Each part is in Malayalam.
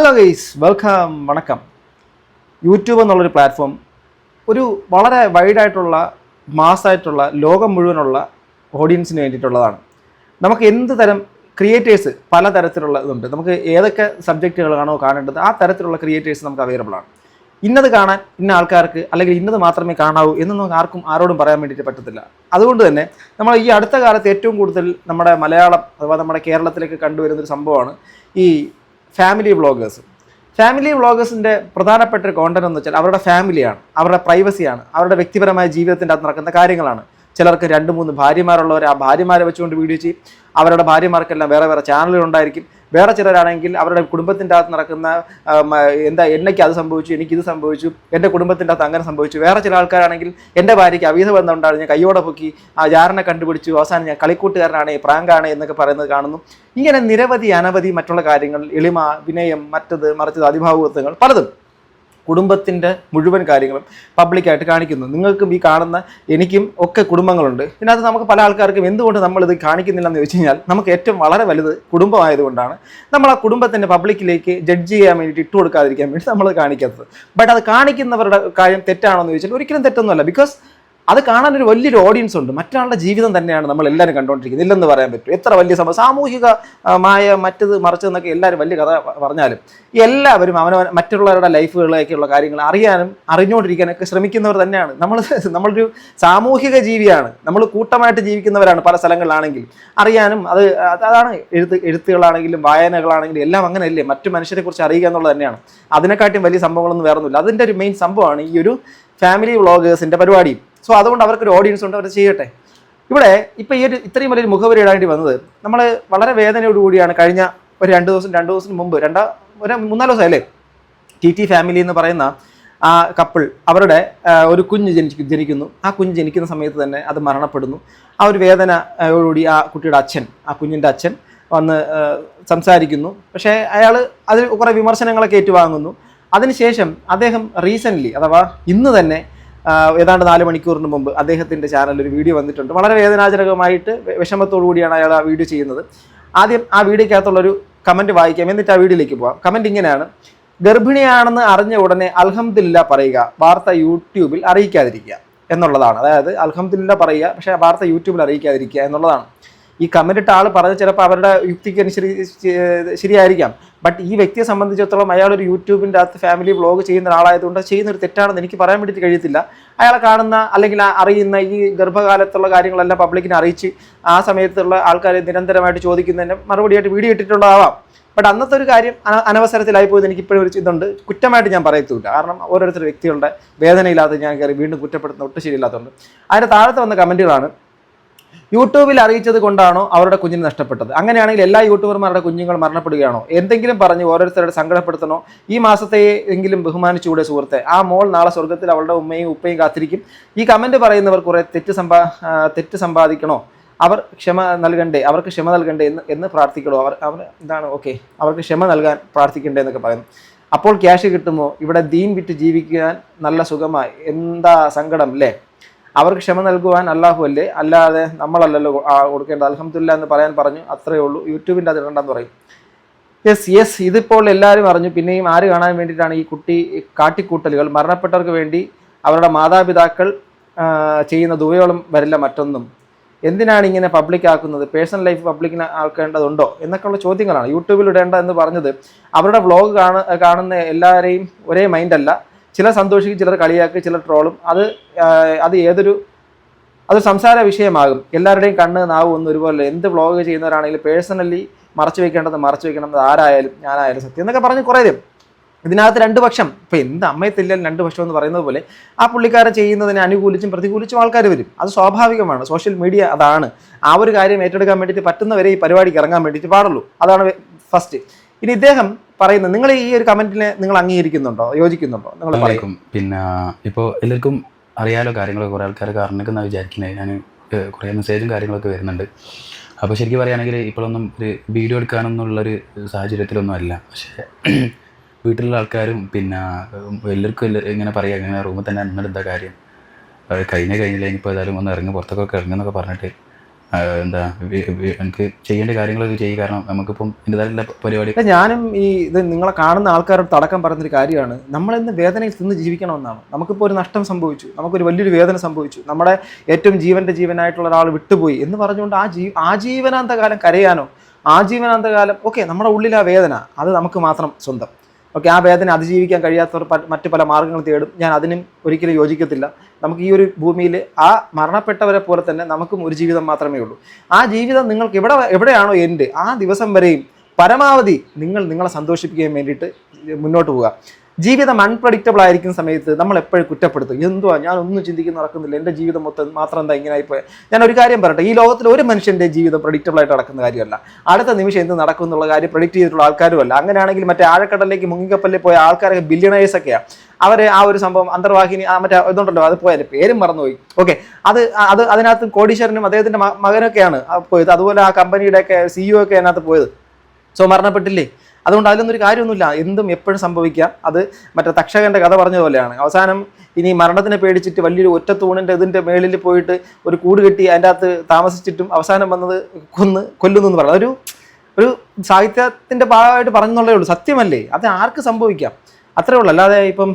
Hello guys, welcome. വണക്കം. യൂട്യൂബ് എന്നുള്ളൊരു പ്ലാറ്റ്ഫോം ഒരു വളരെ വൈഡായിട്ടുള്ള മാസ്സായിട്ടുള്ള ലോകം മുഴുവനുള്ള ഓഡിയൻസിന് വേണ്ടിയിട്ടുള്ളതാണ്. നമുക്ക് എന്ത് തരം ക്രിയേറ്റേഴ്സ് പലതരത്തിലുള്ള ഇതുണ്ട്. നമുക്ക് ഏതൊക്കെ സബ്ജക്റ്റുകളാണോ കാണേണ്ടത് ആ തരത്തിലുള്ള ക്രിയേറ്റേഴ്സ് നമുക്ക് അവൈലബിൾ ആണ്. ഇന്നത് കാണാൻ ഇന്ന ആൾക്കാർക്ക് അല്ലെങ്കിൽ ഇന്നത് മാത്രമേ കാണാവൂ എന്നൊന്നും ആരോടും പറയാൻ വേണ്ടിയിട്ട് പറ്റത്തില്ല. അതുകൊണ്ട് തന്നെ നമ്മൾ ഈ അടുത്ത കാലത്ത് ഏറ്റവും കൂടുതൽ നമ്മുടെ മലയാളം അഥവാ നമ്മുടെ കേരളത്തിലേക്ക് കണ്ടുവരുന്നൊരു സംഭവമാണ് ഈ ഫാമിലി വ്ളോഗേഴ്സിൻ്റെ പ്രധാനപ്പെട്ട ഒരു കോണ്ടന്റ് എന്ന് വെച്ചാൽ അവരുടെ ഫാമിലിയാണ്, അവരുടെ പ്രൈവസിയാണ്, അവരുടെ വ്യക്തിപരമായ ജീവിതത്തിൻ്റെ അകത്ത് നടക്കുന്ന കാര്യങ്ങളാണ്. ചിലർക്ക് 2-3 ഭാര്യമാരുള്ളവർ ആ ഭാര്യമാരെ വെച്ചുകൊണ്ട് വീഡിയോ ചെയ്യും. അവരുടെ ഭാര്യമാർക്കെല്ലാം വേറെ വേറെ ചാനലുകളുണ്ടായിരിക്കും. വേറെ ചിലരാണെങ്കിൽ അവരുടെ കുടുംബത്തിൻ്റെ അകത്ത് നടക്കുന്ന എന്നയ്ക്ക് അത് സംഭവിച്ചു, എനിക്കിത് സംഭവിച്ചു, എൻ്റെ കുടുംബത്തിൻ്റെ അകത്ത് അങ്ങനെ സംഭവിച്ചു. വേറെ ചില ആൾക്കാരാണെങ്കിൽ എൻ്റെ ഭാര്യയ്ക്ക് അവീത ബന്ധം ഉണ്ടായിരുന്നു, ഞാൻ കയ്യോടെ പൊക്കി ആ ജാരനെ കണ്ടുപിടിച്ചു, അവസാനം ഞാൻ കളിക്കൂട്ടുകാരനാണ്, പ്രാങ്കാണ് എന്നൊക്കെ പറയുന്നത് കാണുന്നു. ഇങ്ങനെ നിരവധി അനവധി മറ്റുള്ള കാര്യങ്ങൾ, എളിമ, വിനയം, മറ്റത് മറിച്ചത്, അതിഭാവുകത്വങ്ങൾ പലതും കുടുംബത്തിൻ്റെ മുഴുവൻ കാര്യങ്ങളും പബ്ലിക്കായിട്ട് കാണിക്കുന്നു. നിങ്ങൾക്കും ഈ കാണുന്ന എനിക്കും ഒക്കെ കുടുംബങ്ങളുണ്ട്. ഇതിനകത്ത് നമുക്ക് പല ആൾക്കാർക്കും എന്തുകൊണ്ട് നമ്മളിത് കാണിക്കുന്നില്ലെന്ന് ചോദിച്ചു കഴിഞ്ഞാൽ നമുക്ക് ഏറ്റവും വളരെ വലുത് കുടുംബമായതുകൊണ്ടാണ് നമ്മൾ ആ കുടുംബത്തിൻ്റെ പബ്ലിക്കിലേക്ക് ജഡ്ജ് ചെയ്യാൻ വേണ്ടിയിട്ട് ഇട്ട് കൊടുക്കാതിരിക്കാൻ വേണ്ടി നമ്മൾ കാണിക്കാത്തത്. ബട്ട് അത് കാണിക്കുന്നവരുടെ കാര്യം തെറ്റാണോ എന്ന് ചോദിച്ചാൽ ഒരിക്കലും തെറ്റൊന്നുമല്ല. ബിക്കോസ് അത് കാണാനൊരു വലിയൊരു ഓഡിയൻസ് ഉണ്ട്. മറ്റാളുടെ ജീവിതം തന്നെയാണ് നമ്മൾ എല്ലാവരും കണ്ടുകൊണ്ടിരിക്കുന്നത്, ഇല്ലെന്ന് പറയാൻ പറ്റും. എത്ര വലിയ സംഭവം, സാമൂഹികമായ മറ്റത് മറിച്ചതെന്നൊക്കെ എല്ലാവരും വലിയ കഥ പറഞ്ഞാലും എല്ലാവരും മറ്റുള്ളവരുടെ ലൈഫുകളിലേക്കുള്ള കാര്യങ്ങൾ അറിയാനും അറിഞ്ഞുകൊണ്ടിരിക്കാനൊക്കെ ശ്രമിക്കുന്നവർ തന്നെയാണ്. നമ്മളൊരു സാമൂഹിക ജീവിയാണ്, നമ്മൾ കൂട്ടമായിട്ട് ജീവിക്കുന്നവരാണ്. പല സ്ഥലങ്ങളിലാണെങ്കിലും അറിയാനും അതാണ് എഴുത്തുകളാണെങ്കിലും വായനകളാണെങ്കിലും എല്ലാം അങ്ങനെയല്ലേ, മറ്റു മനുഷ്യരെക്കുറിച്ച് അറിയുക എന്നുള്ളത് തന്നെയാണ്. അതിനെക്കാട്ടും വലിയ സംഭവങ്ങളൊന്നും വേറൊന്നുമില്ല. അതിൻ്റെ ഒരു മെയിൻ സംഭവമാണ് ഈ ഒരു ഫാമിലി വ്ളോഗേഴ്സിൻ്റെ പരിപാടിയും. സോ അതുകൊണ്ട് അവർക്കൊരു ഓഡിയൻസ് ഉണ്ട്, അവർ ചെയ്യട്ടെ. ഇവിടെ ഇപ്പോൾ ഇത്രയും വലിയൊരു മുഖവരി ഇടേണ്ടി വന്നത് നമ്മൾ വളരെ വേദനയോടുകൂടിയാണ്. കഴിഞ്ഞ ഒരു രണ്ട് ദിവസം മുമ്പ് ഒരു 3-4 ദിവസം അല്ലേ, ടി ഫാമിലി എന്ന് പറയുന്ന ആ കപ്പിൾ, അവരുടെ ഒരു കുഞ്ഞ് ജനിക്കുന്നു. ആ കുഞ്ഞ് ജനിക്കുന്ന സമയത്ത് തന്നെ അത് മരണപ്പെടുന്നു. ആ ഒരു വേദനയോടുകൂടി ആ കുഞ്ഞിൻ്റെ അച്ഛൻ വന്ന് സംസാരിക്കുന്നു. പക്ഷേ അയാൾ അതിൽ കുറേ വിമർശനങ്ങളൊക്കെ ഏറ്റുവാങ്ങുന്നു. അതിനുശേഷം അദ്ദേഹം റീസെൻ്റ്ലി അഥവാ ഇന്ന് തന്നെ ഏതാണ്ട് 4 മണിക്കൂറിന് മുമ്പ് അദ്ദേഹത്തിൻ്റെ ചാനലിൽ ഒരു വീഡിയോ വന്നിട്ടുണ്ട്. വളരെ വേദനാജനകമായിട്ട് വിഷമത്തോടു കൂടിയാണ് അയാൾ ആ വീഡിയോ ചെയ്യുന്നത്. ആദ്യം ആ വീഡിയോക്കകത്തുള്ളൊരു കമൻറ്റ് വായിക്കാം, എന്നിട്ട് ആ വീഡിയോയിലേക്ക് പോകാം. കമൻറ്റ് ഇങ്ങനെയാണ്: ഗർഭിണിയാണെന്ന് അറിഞ്ഞ ഉടനെ അൽഹംദുലില്ലാ പറയുക, വാർത്ത യൂട്യൂബിൽ അറിയിക്കാതിരിക്കുക എന്നുള്ളതാണ്. അതായത് അൽഹംദുലില്ലാ പറയുക, പക്ഷേ ആ വാർത്ത യൂട്യൂബിൽ അറിയിക്കാതിരിക്കുക എന്നുള്ളതാണ്. ഈ കമൻ്റ് ഇട്ട ആൾ പറഞ്ഞത് ചിലപ്പോൾ അവരുടെ യുക്തിക്ക് ശരിയായിരിക്കാം. ബട്ട് ഈ വ്യക്തിയെ സംബന്ധിച്ചിടത്തോളം അയാളൊരു യൂട്യൂബിൻ്റെ അകത്ത് ഫാമിലി വ്ളോഗ് ചെയ്യുന്ന ഒരാളായതുകൊണ്ട് ചെയ്യുന്നൊരു തെറ്റാണെന്ന് എനിക്ക് പറയാൻ വേണ്ടിയിട്ട് കഴിയത്തില്ല. അയാളെ കാണുന്ന അല്ലെങ്കിൽ അറിയുന്ന ഈ ഗർഭകാലത്തുള്ള കാര്യങ്ങളെല്ലാം പബ്ലിക്കിനെ അറിയിച്ച് ആ സമയത്തുള്ള ആൾക്കാർ നിരന്തരമായിട്ട് ചോദിക്കുന്നതിന് മറുപടിയായിട്ട് വീഡിയോ ഇട്ടിട്ടുള്ളതാവാം. ബട്ട് അന്നത്തെ ഒരു കാര്യം അനവസരത്തിലായിപ്പോയത് എനിക്ക് ഇപ്പോഴും ഒരു ഇതുണ്ട്. കുറ്റമായിട്ട് ഞാൻ പറയത്തില്ല, കാരണം ഓരോരുത്തർ വ്യക്തികളുടെ വേദനയില്ലാതെ ഞാൻ കയറി വീണ്ടും കുറ്റപ്പെടുത്തുന്ന ഒട്ടും ശരിയില്ലാത്തതുകൊണ്ട്. അതിൻ്റെ താഴത്ത് വന്ന കമൻറ്റുകളാണ്: യൂട്യൂബിൽ അറിയിച്ചത് കൊണ്ടാണോ അവരുടെ കുഞ്ഞിന് നഷ്ടപ്പെട്ടത്? അങ്ങനെയാണെങ്കിൽ എല്ലാ യൂട്യൂബർമാരുടെ കുഞ്ഞുങ്ങൾ മരണപ്പെടുകയാണോ? എന്തെങ്കിലും പറഞ്ഞ് ഓരോരുത്തരുടെ സങ്കടപ്പെടുത്തണോ? ഈ മാസത്തെ എങ്കിലും ബഹുമാനിച്ചുകൂടെ സുഹൃത്തെ? ആ മോൾ നാളെ സ്വർഗത്തിൽ അവളുടെ ഉമ്മയും ഉപ്പയും കാത്തിരിക്കും. ഈ കമൻറ്റ് പറയുന്നവർ കുറെ തെറ്റ് സമ്പാദിക്കണോ? അവർക്ക് ക്ഷമ നൽകണ്ടേ എന്ന് പ്രാർത്ഥിക്കണോ? അവർക്ക് ക്ഷമ നൽകാൻ പ്രാർത്ഥിക്കണ്ടേ എന്നൊക്കെ പറയുന്നു. അപ്പോൾ ക്യാഷ് കിട്ടുമോ? ഇവിടെ ദീൻ വിറ്റ് ജീവിക്കാൻ നല്ല സുഖമായി, എന്താ സങ്കടം അല്ലേ? അവർക്ക് ക്ഷമ നൽകുവാൻ അല്ലാഹു അല്ലേ, അല്ലാതെ നമ്മളല്ലല്ലോ കൊടുക്കേണ്ടത്. അൽഹംദുലില്ലാ എന്ന് പറയാൻ പറഞ്ഞു, അത്രയേ ഉള്ളൂ. യൂട്യൂബിൻ്റെ അത് ഇടണ്ടെന്ന് പറയും. യെസ്, ഇതിപ്പോൾ എല്ലാവരും അറിഞ്ഞു. പിന്നെയും ആര് കാണാൻ വേണ്ടിയിട്ടാണ് ഈ കാട്ടിക്കൂട്ടലുകൾ? മരണപ്പെട്ടവർക്ക് വേണ്ടി അവരുടെ മാതാപിതാക്കൾ ചെയ്യുന്ന ദുവയോളം വരില്ല മറ്റൊന്നും. എന്തിനാണ് ഇങ്ങനെ പബ്ലിക്കാക്കുന്നത്? പേഴ്സണൽ ലൈഫ് പബ്ലിക്കിന് ആക്കേണ്ടതുണ്ടോ എന്നൊക്കെയുള്ള ചോദ്യങ്ങളാണ്. യൂട്യൂബിൽ ഇടേണ്ട എന്ന് പറഞ്ഞത് അവരുടെ വ്ളോഗ് കാണുന്ന എല്ലാവരെയും ഒരേ മൈൻഡല്ല. ചിലർ സന്തോഷിക്കും, ചിലർ കളിയാക്കി, ചിലർ ട്രോളും. അതൊരു സംസാര വിഷയമാകും. എല്ലാവരുടെയും കണ്ണ് നാവ് ഒന്നും ഒരുപോലെ. എന്ത് വ്ളോഗ് ചെയ്യുന്നവരാണെങ്കിലും പേഴ്സണലി മറച്ചു വെക്കണം, ആരായാലും ഞാനായാലും സത്യം എന്നൊക്കെ പറഞ്ഞ് കുറേ ഇതിനകത്ത് 2 പക്ഷം. ഇപ്പോൾ എന്ത് അമ്മയത്തില്ലാലും 2 പക്ഷം എന്ന് പറയുന്നത് പോലെ ആ പുള്ളിക്കാരെ ചെയ്യുന്നതിനെ അനുകൂലിച്ചും പ്രതികൂലിച്ചും ആൾക്കാർ വരും. അത് സ്വാഭാവികമാണ്. സോഷ്യൽ മീഡിയ അതാണ്. ആ ഒരു കാര്യം ഏറ്റെടുക്കാൻ വേണ്ടിയിട്ട് പറ്റുന്നവരെ ഈ പരിപാടിക്ക് ഇറങ്ങാൻ വേണ്ടിയിട്ട് പാടുള്ളൂ. അതാണ് ഫസ്റ്റ്. ഇനി ഇദ്ദേഹം പറയുന്നത്, നിങ്ങൾ ഈ ഒരു കമന്റിനെ നിങ്ങൾ അംഗീകരിക്കുന്നുണ്ടോ, യോജിക്കുന്നുണ്ടോ? നിങ്ങൾ പറയും. പിന്നെ ഇപ്പോൾ എല്ലാവർക്കും അറിയാലോ കാര്യങ്ങൾ, കുറേ ആൾക്കാർക്ക് അറിഞ്ഞിരിക്കുന്ന വിചാരിക്കുന്നത്. ഞാൻ കുറേ മെസ്സേജും കാര്യങ്ങളൊക്കെ വരുന്നുണ്ട്. അപ്പോൾ ശരിക്കും പറയുകയാണെങ്കിൽ ഇപ്പോഴൊന്നും ഒരു വീഡിയോ എടുക്കാനൊന്നുള്ളൊരു സാഹചര്യത്തിലൊന്നും അല്ല. പക്ഷേ വീട്ടിലുള്ള ആൾക്കാരും പിന്നെ എല്ലാവർക്കും ഇങ്ങനെ പറയുക, ഇങ്ങനെ റൂമിൽ തന്നെ എന്താ കാര്യം, കഴിഞ്ഞില്ല, ഇനിയിപ്പോൾ ഏതായാലും ഒന്ന് പുറത്തൊക്കെ ഇറങ്ങുന്നൊക്കെ പറഞ്ഞിട്ട് എന്താ എനിക്ക് ചെയ്യേണ്ട കാര്യങ്ങളൊക്കെ ചെയ്യും. കാരണം നമുക്കിപ്പം എൻ്റെതായിട്ടുള്ള പരിപാടി. ഞാനും ഇത് നിങ്ങളെ കാണുന്ന ആൾക്കാരോട് തടക്കം പറഞ്ഞൊരു കാര്യമാണ്, നമ്മളിന്ന് വേദനയിൽ തിന്ന് ജീവിക്കണമെന്നാണ്. നമുക്കിപ്പോൾ ഒരു നഷ്ടം സംഭവിച്ചു, നമുക്കൊരു വലിയൊരു വേദന സംഭവിച്ചു, നമ്മുടെ ഏറ്റവും ജീവനായിട്ടുള്ള ഒരാൾ വിട്ടുപോയി എന്ന് പറഞ്ഞുകൊണ്ട് ആജീവനാന്തകാലം കരയാനോ, ആജീവനാന്തകാലം ഓക്കെ നമ്മുടെ ഉള്ളിൽ ആ വേദന അത് നമുക്ക് മാത്രം സ്വന്തം. ഓക്കെ, ആ വേദന അതിജീവിക്കാൻ കഴിയാത്തവർ മറ്റു പല മാർഗ്ഗങ്ങൾ തേടും. ഞാൻ അതിനും ഒരിക്കലും യോജിക്കത്തില്ല. നമുക്ക് ഈ ഒരു ഭൂമിയിൽ ആ മരണപ്പെട്ടവരെ പോലെ തന്നെ നമുക്കും ഒരു ജീവിതം മാത്രമേ ഉള്ളൂ. ആ ജീവിതം നിങ്ങൾക്ക് എവിടെയാണോ എൻ്റെ ആ ദിവസം വരെയും പരമാവധി നിങ്ങളെ സന്തോഷിപ്പിക്കാൻ വേണ്ടിയിട്ട് മുന്നോട്ട് പോവുക. ജീവിതം അൺപ്രഡിക്റ്റബിൾ ആയിരിക്കുന്ന സമയത്ത് നമ്മൾ എപ്പോഴും കുറ്റപ്പെടുത്തും, എന്തുവാ ഞാൻ ഒന്നും ചിന്തിക്കുന്ന നടക്കുന്നില്ല, എൻ്റെ ജീവിതം മാത്രം എന്താ ഇങ്ങനെ ആയിപ്പോയത്. ഞാൻ ഒരു കാര്യം പറയട്ടെ, ഈ ലോകത്തിൽ ഒരു മനുഷ്യൻ്റെ ജീവിതം പ്രഡിക്റ്റബിൾ ആയിട്ട് നടക്കുന്ന കാര്യമല്ല. അടുത്ത നിമിഷം എന്ത് നടക്കും എന്നുള്ള കാര്യം പ്രഡിക്റ്റ് ചെയ്തിട്ടുള്ള ആൾക്കാരുമല്ല. അങ്ങനെയാണെങ്കിൽ മറ്റേ ആഴക്കടലിലേക്ക് മുങ്ങിക്കപ്പലിൽ പോയ ആൾക്കാരൊക്കെ ബില്യണേഴ്സൊക്കെയാണ്. അവർ ആ ഒരു സംഭവം അന്തർവാഹിനി മറ്റേ ഇതുണ്ടല്ലോ, അത് പോയാൽ പേരും മറന്നുപോയി. ഓക്കെ, അതിനകത്ത് കോടീശ്വരനും അദ്ദേഹത്തിൻ്റെ മകനൊക്കെയാണ് പോയത്. അതുപോലെ ആ കമ്പനിയുടെയൊക്കെ CEO ഒക്കെ അതിനകത്ത് പോയത്. സോ മരണപ്പെട്ടില്ലേ? അതുകൊണ്ട് അതിലൊന്നൊരു കാര്യമൊന്നുമില്ല, എന്തും എപ്പോഴും സംഭവിക്കാം. അത് മറ്റേ തക്ഷകൻ്റെ കഥ പറഞ്ഞ പോലെയാണ്. അവസാനം ഇനി മരണത്തിനെ പേടിച്ചിട്ട് വലിയൊരു ഒറ്റ തൂണിൻ്റെ ഇതിൻ്റെ മേളിൽ പോയിട്ട് ഒരു കൂട് കെട്ടി അതിൻ്റെ അകത്ത് താമസിച്ചിട്ടും അവസാനം വന്നത് കൊല്ലുന്നു എന്ന് പറയുന്നത് ഒരു സാഹിത്യത്തിൻ്റെ ഭാഗമായിട്ട് പറഞ്ഞെന്നുള്ളേ ഉള്ളൂ. സത്യമല്ലേ? അത് ആർക്ക് സംഭവിക്കാം, അത്രേ ഉള്ളൂ. അല്ലാതെ ഇപ്പം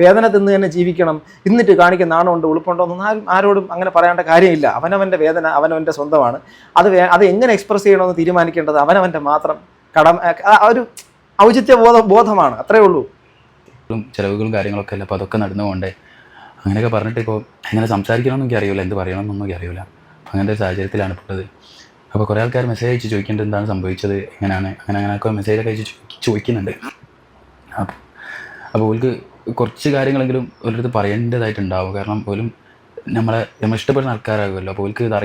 വേദന തിന്ന് തന്നെ ജീവിക്കണം, എന്നിട്ട് കാണിക്കുന്ന നാണമുണ്ട് ഉളുപ്പുണ്ടോ എന്നൊന്നും ആരോടും അങ്ങനെ പറയേണ്ട കാര്യമില്ല. അവനവൻ്റെ വേദന അവനവൻ്റെ സ്വന്തമാണ്. അത് എങ്ങനെ എക്സ്പ്രസ് ചെയ്യണമെന്ന് തീരുമാനിക്കേണ്ടത് അവനവൻ്റെ മാത്രം ഒരു ഔചിത്യ ബോധമാണ്, അത്രേ ഉള്ളൂ. ചിലവുകളും കാര്യങ്ങളൊക്കെ അല്ല, അപ്പോൾ അതൊക്കെ നടന്നുകൊണ്ടേ അങ്ങനെയൊക്കെ പറഞ്ഞിട്ട് ഇപ്പോൾ എങ്ങനെ സംസാരിക്കണമെന്ന് എനിക്ക് അറിയില്ല, എന്ത് പറയണമെന്നൊന്നും എനിക്ക് അറിയില്ല. അങ്ങനത്തെ ഒരു സാഹചര്യത്തിലാണ് പെട്ടത്. അപ്പോൾ കുറേ ആൾക്കാർ മെസ്സേജ് അയച്ച് ചോദിക്കേണ്ടത് എന്താണ് സംഭവിച്ചത്, അങ്ങനെയൊക്കെ മെസ്സേജൊക്കെ അയച്ച് ചോദിക്കുന്നുണ്ട്. അപ്പോൾ ഓൾക്ക് കുറച്ച് കാര്യങ്ങളെങ്കിലും ഒരിടത്ത് പറയേണ്ടതായിട്ടുണ്ടാവും. കാരണം പോലും നമ്മൾ ഇഷ്ടപ്പെടുന്ന ആൾക്കാരാകുമല്ലോ. അപ്പോൾ ഓൾക്ക് ഇത്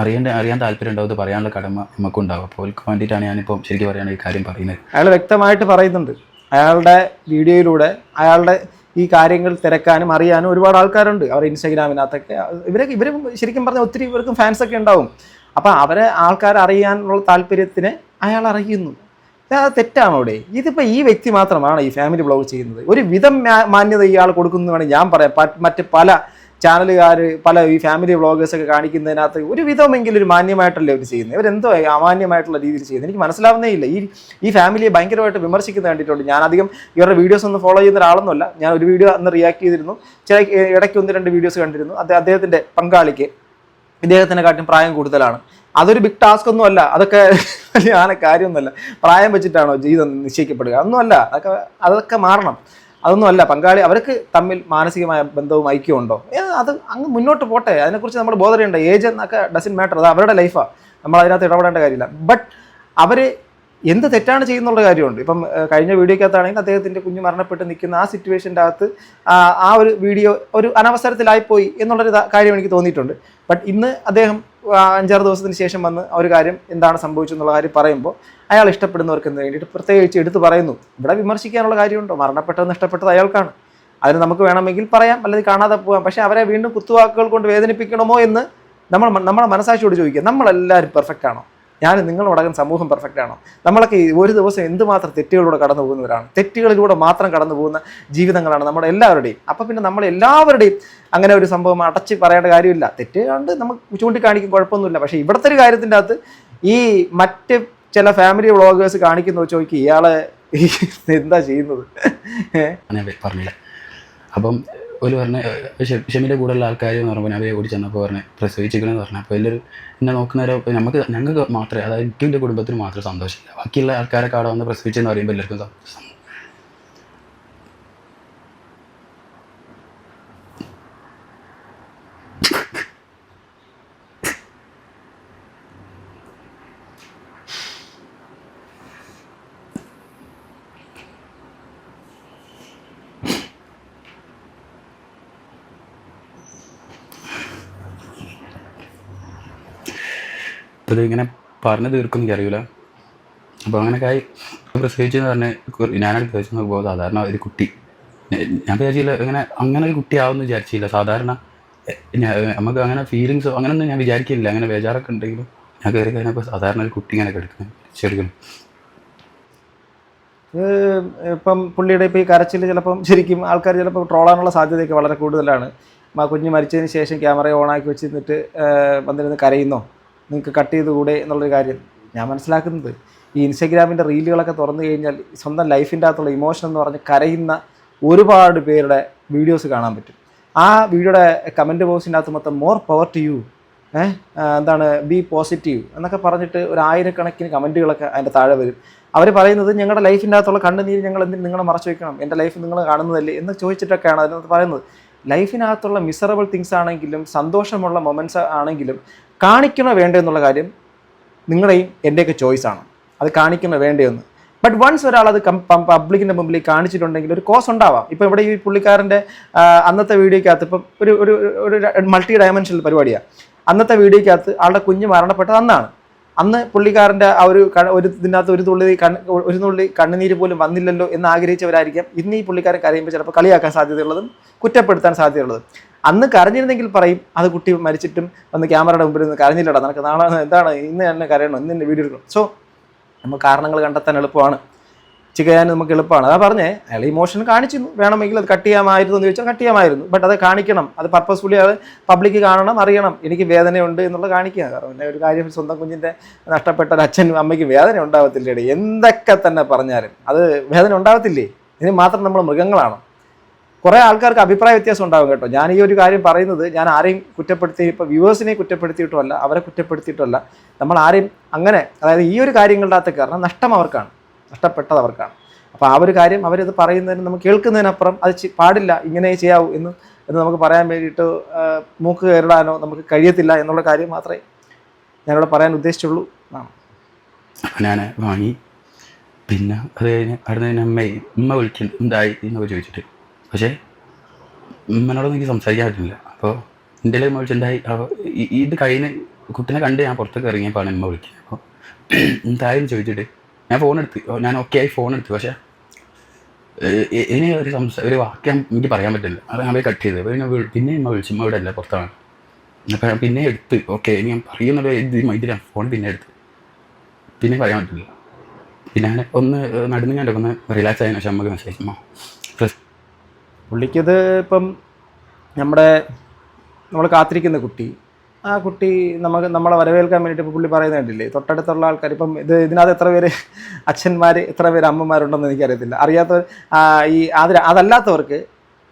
അറിയാൻ താല്പര്യം ഉണ്ടാവും, ഇത് പറയാനുള്ള കടമ നമുക്കുണ്ടാവും. അപ്പോൾ അവർക്ക് വേണ്ടിയിട്ടാണ് ഞാനിപ്പോൾ ശരിക്കും പറയുകയാണ് ഈ കാര്യം പറയുന്നത്. അയാൾ വ്യക്തമായിട്ട് പറയുന്നുണ്ട്. അയാളുടെ വീഡിയോയിലൂടെ അയാളുടെ ഈ കാര്യങ്ങൾ തിരക്കാനും അറിയാനും ഒരുപാട് ആൾക്കാരുണ്ട്. അവർ ഇൻസ്റ്റാഗ്രാമിനകത്തൊക്കെ ഇവർ ശരിക്കും പറഞ്ഞാൽ ഒത്തിരി ഇവർക്കും ഫാൻസൊക്കെ ഉണ്ടാവും. അപ്പം അവരെ ആൾക്കാർ അറിയാനുള്ള താല്പര്യത്തിന് അയാൾ അറിയുന്നു. അത് തെറ്റാണോ അവിടെ? ഇതിപ്പോൾ ഈ വ്യക്തി മാത്രമാണ് ഈ ഫാമിലി വ്ളോഗ് ചെയ്യുന്നത്. ഒരു വിധം മാന്യത ഇയാൾ കൊടുക്കുന്നു വേണം ഞാൻ പറയാം. മറ്റ് പല ചാനലുകാർ പല ഈ ഫാമിലി വ്ളോഗേഴ്സൊക്കെ കാണിക്കുന്നതിനകത്ത് ഒരു വിധമെങ്കിലും ഒരു മാന്യമായിട്ടല്ലേ അവർ ചെയ്യുന്നത്. ഇവരെന്തോ അമാന്യമായിട്ടുള്ള രീതിയിൽ ചെയ്യുന്നത് എനിക്ക് മനസ്സിലാവുന്നേ ഇല്ല. ഈ ഫാമിലിയെ ഭയങ്കരമായിട്ട് വിമർശിക്കുന്നത് കണ്ടിട്ടുണ്ട്. ഞാൻ അധികം ഇവരുടെ വീഡിയോസ് ഒന്നും ഫോളോ ചെയ്യുന്ന ഒരാളൊന്നുമല്ല. ഞാൻ ഒരു വീഡിയോ അന്ന് റിയാക്ട് ചെയ്തിരുന്നു, ഇടയ്ക്ക് 1-2 വീഡിയോസ് കണ്ടിരുന്നു. അദ്ദേഹത്തിൻ്റെ പങ്കാളിക്ക് ഇദ്ദേഹത്തിനെക്കാട്ടും പ്രായം കൂടുതലാണ്. അതൊരു ബിഗ് ടാസ്ക് ഒന്നും അല്ല, അതൊക്കെ വലിയ കാര്യമൊന്നുമല്ല. പ്രായം വെച്ചിട്ടാണോ ജീവിതം നിശ്ചയിക്കപ്പെടുക? ഒന്നുമല്ല. അതൊക്കെ മാറണം. അതൊന്നുമല്ല. പങ്കാളി അവർക്ക് തമ്മിൽ മാനസികമായ ബന്ധവും ഐക്യമുണ്ടോ, അത് അങ്ങ് മുന്നോട്ട് പോട്ടെ. അതിനെക്കുറിച്ച് നമ്മൾ ബോധറിയണ്ട. ഏജ് എന്നൊക്കെ ഡസൻ മാറ്റർ, അത് അവരുടെ ലൈഫാണ്, നമ്മൾ അതിനകത്ത് ഇടപെടേണ്ട കാര്യമില്ല. ബട്ട് അവർ എന്ത് തെറ്റാണ് ചെയ്യുന്നുള്ള കാര്യമുണ്ട്. ഇപ്പം കഴിഞ്ഞ വീഡിയോക്കകത്താണെങ്കിൽ അദ്ദേഹത്തിൻ്റെ കുഞ്ഞ് മരണപ്പെട്ട് നിൽക്കുന്ന ആ സിറ്റുവേഷൻ്റെ അകത്ത് ആ ഒരു വീഡിയോ ഒരു അനവസരത്തിലായിപ്പോയി എന്നുള്ളൊരു കാര്യം എനിക്ക് തോന്നിയിട്ടുണ്ട്. ബട്ട് ഇന്ന് അദ്ദേഹം 5-6 ദിവസത്തിന് ശേഷം വന്ന് ആ ഒരു കാര്യം എന്താണ് സംഭവിച്ചെന്നുള്ള കാര്യം പറയുമ്പോൾ അയാൾ ഇഷ്ടപ്പെടുന്നവർക്ക് എന്ന് വേണ്ടിയിട്ട് പ്രത്യേകിച്ച് എടുത്ത് പറയുന്നു. ഇവിടെ വിമർശിക്കാനുള്ള കാര്യമുണ്ടോ? മരണപ്പെട്ടതെന്ന് ഇഷ്ടപ്പെട്ടത് അയാൾക്കാണ്. അതിന് നമുക്ക് വേണമെങ്കിൽ പറയാം, അല്ലെങ്കിൽ കാണാതെ പോകാം. പക്ഷേ അവരെ വീണ്ടും കുത്തുവാക്കുകൾ കൊണ്ട് വേദനിപ്പിക്കണമോ എന്ന് നമ്മളെ മനസാക്ഷിയോട് ചോദിക്കുക. നമ്മളെല്ലാവരും പെർഫെക്റ്റ് ആണോ? നിങ്ങളോടകം സമൂഹം പെർഫെക്റ്റ് ആണോ? നമ്മളൊക്കെ ഒരു ദിവസം എന്തുമാത്രം തെറ്റുകളിലൂടെ കടന്നു പോകുന്നവരാണ്. തെറ്റുകളിലൂടെ മാത്രം കടന്നു പോകുന്ന ജീവിതങ്ങളാണ് നമ്മുടെ എല്ലാവരുടെയും. അപ്പം പിന്നെ നമ്മളെല്ലാവരുടെയും അങ്ങനെ ഒരു സംഭവം അടച്ച് പറയേണ്ട കാര്യമില്ല. തെറ്റ് കണ്ട് നമുക്ക് ചൂണ്ടിക്കാണിക്കും, കുഴപ്പമൊന്നുമില്ല. പക്ഷേ ഇവിടുത്തെ ഒരു കാര്യത്തിൻ്റെ അകത്ത് ഈ മറ്റ് ചില ഫാമിലി വ്ളോഗേഴ്സ് കാണിക്കുന്ന ചോദിക്കുക, ഇയാളെ എന്താ ചെയ്യുന്നത് പറഞ്ഞില്ല. അപ്പം ഒരു പറഞ്ഞ ഷെമിൻ്റെ കൂടെയുള്ള ആൾക്കാർ എന്ന് പറയുമ്പോൾ അവരെ ഓടി ചെന്നപ്പോൾ പറഞ്ഞ് പ്രസവിച്ചിരിക്കണമെന്ന് പറഞ്ഞു. അപ്പോൾ എല്ലാവരും എന്നെ നോക്കുന്നവരോ ഞങ്ങൾക്ക് മാത്രമേ, അതായത് എനിക്ക് എൻ്റെ കുടുംബത്തിന് മാത്രം സന്തോഷമില്ല. ബാക്കിയുള്ള ആൾക്കാരൊക്കെ അവിടെ വന്ന് പ്രസവിച്ചെന്ന് പറയുമ്പോൾ എല്ലാവർക്കും സന്തോഷം. അപ്പോൾ ഇതിങ്ങനെ പറഞ്ഞു തീർക്കും എനിക്കറിയില്ല. അപ്പോൾ അങ്ങനെയൊക്കെ ആയി പ്രസവിച്ചെന്ന് പറഞ്ഞ് ഞാനത് പ്രസവിച്ച് നോക്കുമ്പോൾ സാധാരണ ഒരു കുട്ടി, ഞാൻ വിചാരിച്ചില്ല അങ്ങനെ ഒരു കുട്ടിയാവുമെന്ന് വിചാരിച്ചില്ല. സാധാരണ നമുക്ക് അങ്ങനെ ഫീലിങ്സോ അങ്ങനെയൊന്നും ഞാൻ വിചാരിക്കില്ല. അങ്ങനെ ബേജാറൊക്കെ ഉണ്ടെങ്കിലും ഞാൻ കയറി കഴിഞ്ഞപ്പോൾ സാധാരണ ഒരു കുട്ടി ഇങ്ങനെ ചെറുക്കണം. ഇപ്പം പുള്ളിയുടെ ഇപ്പോൾ ഈ കരച്ചിൽ ചിലപ്പം ശരിക്കും ആൾക്കാർ ചിലപ്പോൾ ട്രോളാനുള്ള സാധ്യതയൊക്കെ വളരെ കൂടുതലാണ്. കുഞ്ഞ് മരിച്ചതിന് ശേഷം ക്യാമറ ഓണാക്കി വെച്ചിരുന്നിട്ട് വന്നിരുന്ന് കരയുന്നോ നിങ്ങൾക്ക് കട്ട് ചെയ്തുകൂടെ എന്നുള്ളൊരു കാര്യം. ഞാൻ മനസ്സിലാക്കുന്നത് ഈ ഇൻസ്റ്റഗ്രാമിൻ്റെ റീലുകളൊക്കെ തുറന്നു കഴിഞ്ഞാൽ സ്വന്തം ലൈഫിൻ്റെ അകത്തുള്ള ഇമോഷൻ എന്ന് പറഞ്ഞ് കരയുന്ന ഒരുപാട് പേരുടെ വീഡിയോസ് കാണാൻ പറ്റും. ആ വീഡിയോയുടെ കമൻറ്റ് ബോക്സിൻ്റെ അകത്ത് മൊത്തം മോർ പവർ ടു യു, എന്താണ് ബി പോസിറ്റീവ് എന്നൊക്കെ പറഞ്ഞിട്ട് ഒരു ആയിരക്കണക്കിന് കമൻറ്റുകളൊക്കെ അതിൻ്റെ താഴെ വരും. അവർ പറയുന്നത് ഞങ്ങളുടെ ലൈഫിൻ്റെ അകത്തുള്ള കണ്ണുനീര് ഞങ്ങൾ എന്തിന് നിങ്ങളെ മറച്ചു വയ്ക്കണം, എൻ്റെ ലൈഫ് നിങ്ങൾ കാണുന്നതല്ലേ എന്ന് ചോദിച്ചിട്ടൊക്കെയാണ് അതിനകത്ത് പറയുന്നത്. ലൈഫിനകത്തുള്ള മിസറബിൾ തിങ്സ് ആണെങ്കിലും സന്തോഷമുള്ള മൊമെൻറ്റ്സ് ആണെങ്കിലും കാണിക്കണോ വേണ്ടോ എന്നുള്ള കാര്യം നിങ്ങളുടെയും എൻ്റെയൊക്കെ ചോയ്സാണ്. അത് കാണിക്കണോ വേണ്ടതെന്ന്. ബട്ട് വൺസ് ഒരാളത് പബ്ലിക്കിൻ്റെ മുമ്പിൽ കാണിച്ചിട്ടുണ്ടെങ്കിൽ ഒരു കോസ് ഉണ്ടാവാം. ഇപ്പോൾ ഇവിടെ ഈ പുള്ളിക്കാരൻ്റെ അന്നത്തെ വീഡിയോയ്ക്കകത്ത് ഇപ്പം ഒരു മൾട്ടി ഡയമെൻഷണൽ പരിപാടിയാണ്. അന്നത്തെ വീഡിയോയ്ക്കകത്ത് ആളുടെ കുഞ്ഞ് മരണപ്പെട്ടത് അന്ന് പുള്ളിക്കാരൻ്റെ ആ ഇതിനകത്ത് ഒരു തുള്ളി കണ്ണുനീര് പോലും വന്നില്ലല്ലോ എന്ന് ആഗ്രഹിച്ചവരായിരിക്കാം ഇന്ന് ഈ പുള്ളിക്കാരൻ കരയുമ്പോൾ ചിലപ്പോൾ കളിയാക്കാൻ സാധ്യതയുള്ളതും കുറ്റപ്പെടുത്താൻ സാധ്യതയുള്ളതും. അന്ന് കരഞ്ഞിരുന്നെങ്കിൽ പറയും അത് കുട്ടി മരിച്ചിട്ടും വന്ന് ക്യാമറയുടെ മുമ്പിൽ നിന്ന് കരഞ്ഞില്ലടാ, നിനക്ക് നാളെ എന്താണ് ഇന്ന് തന്നെ കരയണം, ഇന്ന് തന്നെ വീഡിയോ എടുക്കണം. സോ നമുക്ക് കാരണങ്ങൾ കണ്ടെത്താൻ എളുപ്പമാണ്, ചെയ്യാൻ നമുക്ക് എളുപ്പമാണ്. അതാ പറഞ്ഞേ, അയാൾ ഇമോഷൻ കാണിച്ചിരുന്നു, വേണമെങ്കിൽ അത് കട്ട് ചെയ്യാമായിരുന്നു എന്ന് ചോദിച്ചാൽ കട്ട് ചെയ്യാമായിരുന്നു. ബട്ട് അത് കാണിക്കണം, അത് പർപ്പസ്ഫുള്ളി അത് പബ്ലിക്ക് കാണണം, അറിയണം എനിക്ക് വേദനയുണ്ട് എന്നുള്ളത് കാണിക്കുക. കാരണം ഒരു കാര്യം, സ്വന്തം കുഞ്ഞിൻ്റെ നഷ്ടപ്പെട്ട ഒരു അച്ഛനും അമ്മയ്ക്കും വേദന ഉണ്ടാവത്തില്ലേ? എന്തൊക്കെ തന്നെ പറഞ്ഞാലും അത് വേദന ഉണ്ടാവത്തില്ലേ? ഇതിന് മാത്രം നമ്മൾ മൃഗങ്ങളാണോ? കുറേ ആൾക്കാർക്ക് അഭിപ്രായ വ്യത്യാസം ഉണ്ടാകും കേട്ടോ. ഞാൻ ഈ ഒരു കാര്യം പറയുന്നത് ഞാൻ ആരെയും കുറ്റപ്പെടുത്തി, ഇപ്പോൾ വ്യൂവേഴ്സിനെ കുറ്റപ്പെടുത്തിയിട്ടുമല്ല, അവരെ കുറ്റപ്പെടുത്തിയിട്ടുമല്ല, നമ്മൾ ആരെയും അങ്ങനെ, അതായത് ഈ ഒരു കാര്യങ്ങളുടെ അകത്ത് കാരണം നഷ്ടം അവർക്കാണ്, നഷ്ടപ്പെട്ടത് അവർക്കാണ്. അപ്പോൾ ആ ഒരു കാര്യം അവരത് പറയുന്നതിന് നമുക്ക് കേൾക്കുന്നതിനപ്പുറം അത് പാടില്ല, ഇങ്ങനെ ചെയ്യാവൂ എന്ന് നമുക്ക് പറയാൻ വേണ്ടിയിട്ട് മൂക്ക് കയറിടാനോ നമുക്ക് കഴിയത്തില്ല എന്നുള്ള കാര്യം മാത്രമേ ഞാനിവിടെ പറയാൻ ഉദ്ദേശിച്ചുള്ളൂ. ഞാൻ വാങ്ങി, പിന്നെ അത് കഴിഞ്ഞ് അവിടെ നിന്ന് ഉമ്മ വിളിക്കുന്നു എന്തായി എന്നൊക്കെ ചോദിച്ചിട്ട്. പക്ഷേ ഉമ്മനോടൊന്നും എനിക്ക് സംസാരിക്കാൻ പറ്റുന്നില്ല. അപ്പോൾ എൻ്റെ ഉമ്മ വിളിച്ചിട്ടുണ്ടായി. അപ്പോൾ ഇത് കഴിഞ്ഞ് കുട്ടീനെ കണ്ട് ഞാൻ പുറത്തേക്ക് ഇറങ്ങിയപ്പോൾ ഉമ്മ വിളിക്കുന്നത്. അപ്പോൾ എന്തായാലും ചോദിച്ചിട്ട് ഞാൻ ഫോണെടുത്ത്, ഞാൻ ഓക്കെ ആയി ഫോണെടുത്ത്. പക്ഷേ ഇനി ഒരു വാക്യം എനിക്ക് പറയാൻ പറ്റില്ല. അത് ഞാൻ പോയി കട്ട് ചെയ്ത്. അപ്പോൾ പിന്നെ ഉമ്മ വിളിച്ചു, ഉമ്മ ഇവിടെ അല്ല പുറത്താണ്. അപ്പോൾ ഞാൻ പിന്നെ എടുത്ത് ഓക്കെ ഇനി ഞാൻ പറയുന്നത് ഇത് മൈൻഡിലാണ്, ഫോൺ പിന്നെ എടുത്ത്, പിന്നെ പറയാൻ പറ്റില്ല. പിന്നെ ഞാൻ ഒന്ന് നടന്ന് ഞാൻ ഒന്ന് റിലാക്സ് ആയതിനു ശേഷം നമുക്ക് മെസ്സേജ് അമ്മ പുള്ളിക്കത് ഇപ്പം നമ്മൾ കാത്തിരിക്കുന്ന കുട്ടി, ആ കുട്ടി നമ്മളെ വരവേൽക്കാൻ വേണ്ടിയിട്ട് ഇപ്പോൾ പുള്ളി പറയുന്നത് കണ്ടില്ലേ, തൊട്ടടുത്തുള്ള ആൾക്കാർ ഇപ്പം ഇതിനകത്ത് എത്ര പേര് അച്ഛന്മാർ എത്ര പേര് അമ്മമാരുണ്ടെന്ന് എനിക്കറിയത്തില്ല. അറിയാത്തവർ അതല്ലാത്തവർക്ക്